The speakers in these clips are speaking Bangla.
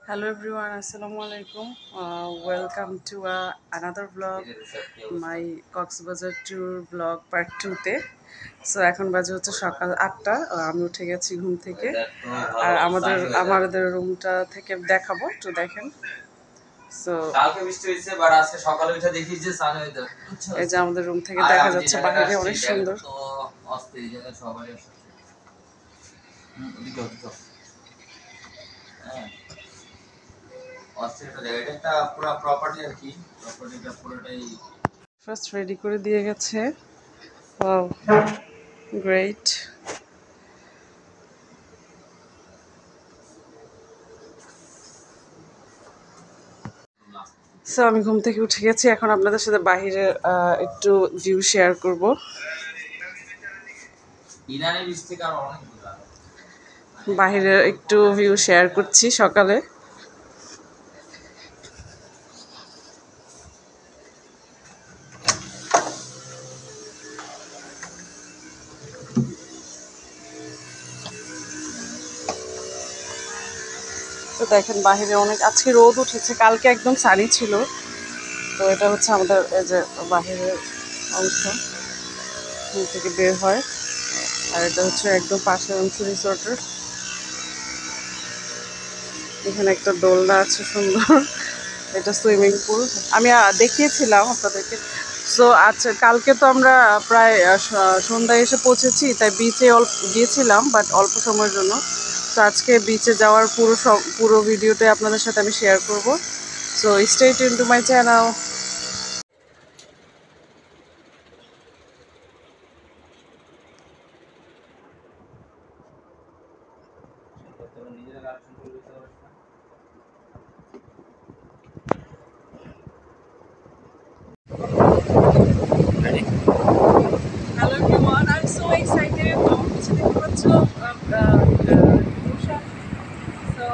Hello everyone, Assalamu alaikum. Welcome to another vlog, my Cox's Bazar tour vlog part 2 তে। সো এখন বাজে হচ্ছে সকাল 8টা। আমি উঠে গেছি ঘুম থেকে। আর আমাদের রুমটা থেকে দেখাবো, একটু দেখেন। সো কালকে বৃষ্টি হয়েছে বাট আজকে সকালে উঠে দেখি যে সান ওয়েদার বুঝছো। এই যে আমাদের রুম থেকে দেখা যাচ্ছে বাইরে অনেক সুন্দর। তো অস্থির জায়গা সবাই আসছে। ওদিকে হ্যাঁ অস্থির একটা জায়গা, এটা একটা পুরো প্রপার্টি আর কি, প্রপার্টিটা পুরোটাই ফার্স্ট রেডি করে দিয়ে গেছে। Wow, great. সো আমি ঘুম থেকে উঠে গেছি, এখন আপনাদের সাথে বাইরের একটু ভিউ শেয়ার করব। ইরানের বৃষ্টি থেকে আর অনেক দূর। বাইরের একটু ভিউ শেয়ার করছি সকালে। তো দেখেন বাইরে অনেক আজকে রোদ উঠেছে, কালকে একদম সানি ছিল। তো এটা হচ্ছে আমাদের এই যে বাহিরের অংশ, রুম থেকে বের হয়। আর এটা হচ্ছে একদম পাশের অংশ রিসোর্টের। এখানে একটা দোলনা আছে সুন্দর, এটা সুইমিং পুল। আমি দেখিয়েছিলাম আপনাদেরকে। সো আচ্ছা, কালকে তো আমরা প্রায় সন্ধ্যায় এসে পৌঁছেছি, তাই বিচে গিয়েছিলাম বাট অল্প সময়ের জন্য। তো আজকে বিচে যাওয়ার পুরো ভিডিওটাই আপনাদের সাথে আমি শেয়ার করব। So stay tune to my channel. নিজেরা কালেকশন করে দিতে পারছ না। Hello everyone, I'm so excited. কিছু দেখতে পাচ্ছ তো।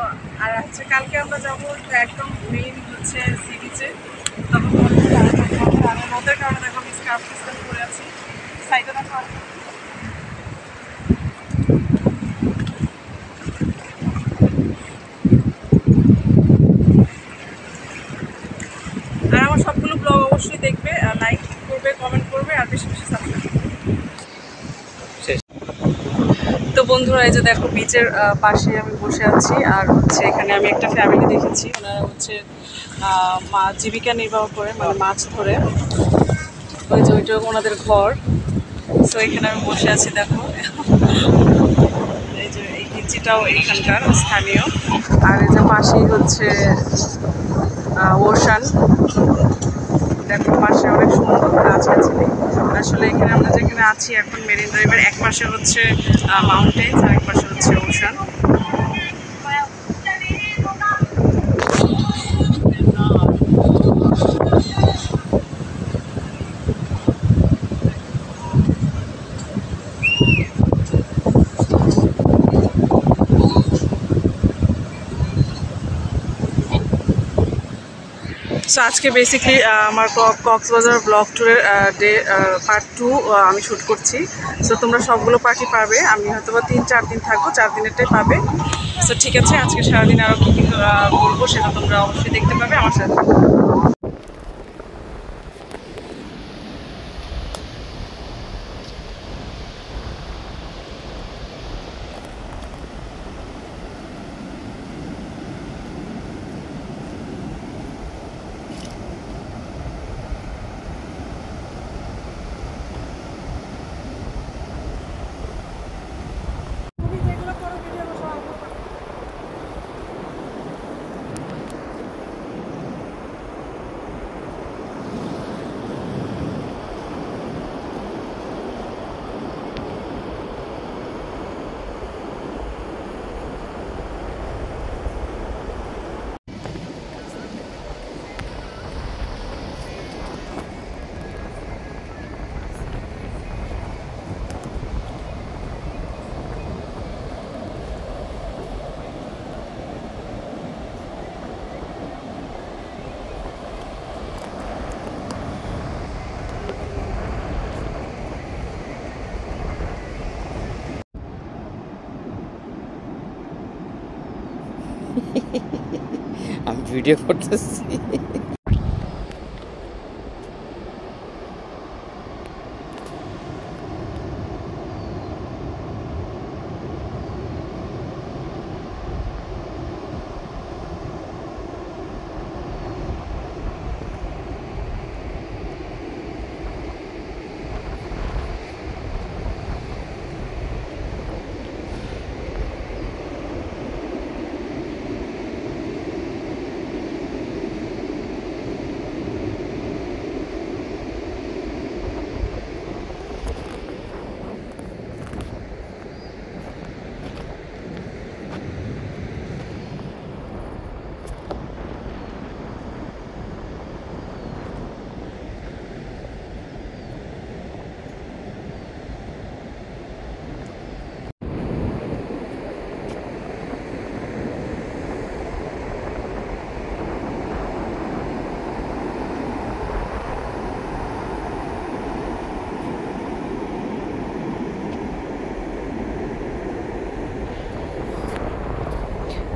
আর হচ্ছে কালকে আমরা যাবো একদম মেইন হচ্ছে সি বিচে। তখন রোদের কারণে দেখো আমি স্কার্ফ পরে আছি। সাইডে দেখো আর আমার সবগুলো ব্লগ অবশ্যই দেখবে, লাইক করবে, কমেন্ট করবে আর বেশি বেশি সাবস্ক্রাইব করবে। তো বন্ধুরা, এই যে দেখো বিচের পাশে আমি বসে আছি। আর হচ্ছে এখানে আমি একটা ফ্যামিলি দেখেছি, ওনারা হচ্ছে জীবিকা নির্বাহ করে, মানে মাছ ধরে। ওই যে ওইটা ওনাদের ঘর। তো এখানে আমি বসে আছি, দেখো। এই যে এই বিচিটাও এইখানকার স্থানীয়। আর এই যে পাশেই হচ্ছে ওশান। দেখো পাশে অনেক সুন্দর গাছগাছালি। আসলে এখানে আমরা যেখানে আছি এখন মেরিন ড্রাইভের এক পাশে হচ্ছে মাউন্টেন্স আর এক পাশে হচ্ছে ওশান। সো আজকে বেসিক্যালি আমার কক্সবাজার ব্লগ ট্যুরের ডে পার্ট 2 আমি শ্যুট করছি। সো তোমরা সবগুলো পার্টি পাবে, আমি হয়তো বা 3-4 দিন থাকবো, 4 দিনেরটাই পাবে। সো ঠিক আছে, আজকে সারাদিন আরও কী কী করবো সেটা তোমরা অবশ্যই দেখতে পাবে আমার সাথে। ভিডিও করতেছি।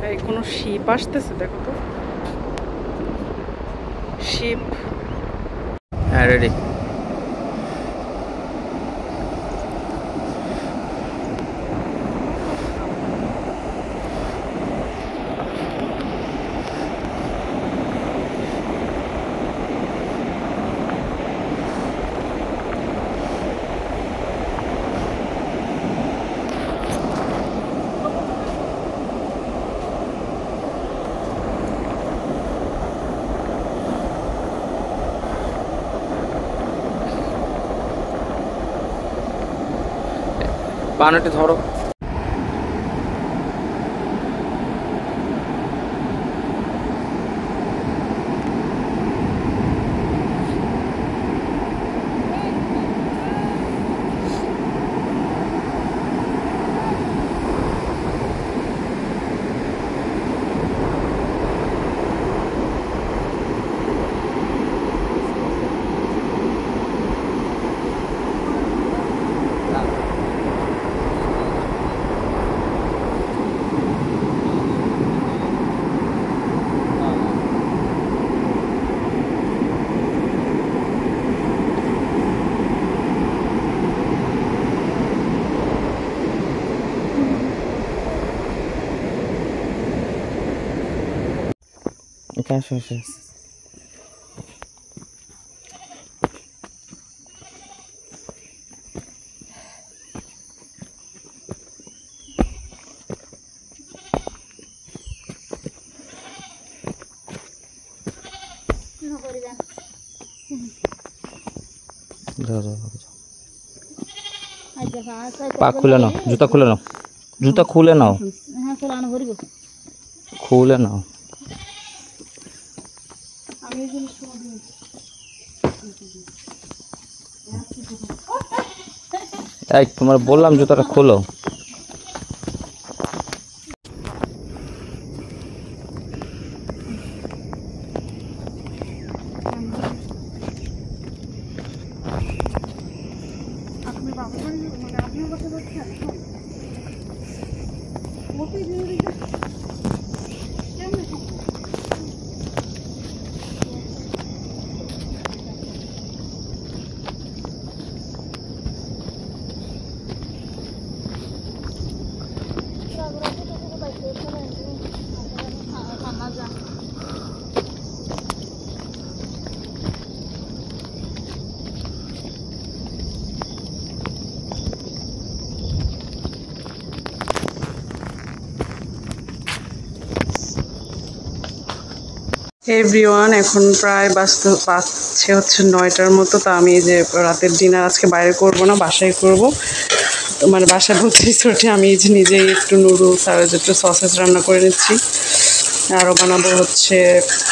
এই কোনো শিপ আসতেছে, দেখো তো শিপ। হ্যাঁ রেডি। বানাটি ধরো। আসো আসো। পা খুলে নাও, জুতা খুলে নাও, জুতা খুলে নাও, খুলে নাও। এই তোমার বললাম জুতাটা খোলো। এভরিওয়ান, এখন প্রায় বাজছে হচ্ছে 9টার মতো। তো আমি এই যে রাতের ডিনার আজকে বাইরে করব না, বাসায় করব। তো মানে বাসায় বলতে রিসোর্টে আমি এই যে নিজেই একটু নুডলস আর একটু সসেস রান্না করে নিচ্ছি। আরও বানাবো হচ্ছে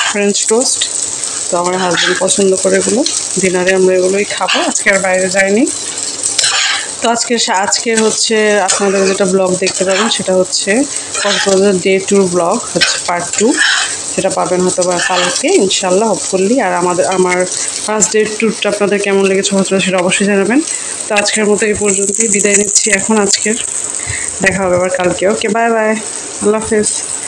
ফ্রেঞ্চ টোস্ট। তো আমার হাজব্যান্ড পছন্দ করে এগুলো, ডিনারে আমরা এগুলোই খাবো। আজকে আর বাইরে যাইনি। তো আজকের হচ্ছে আপনাদের যেটা ব্লগ দেখতে পাবেন সেটা হচ্ছে কক্সবাজার ডে 2 ব্লগ হচ্ছে পার্ট 2, সেটা পাবেন হয়তো বা কালকে ইনশাল্লাহ, হোপফুলি। আর আমার ফার্স্ট ডে ট্যুরটা আপনাদের কেমন লেগেছে সেটা অবশ্যই জানাবেন। তো আজকের মতো এই পর্যন্তই বিদায় নিচ্ছি এখন। আজকের দেখা হবে আবার কালকে। ওকে, বাই বাই, আল্লাহ হাফেজ।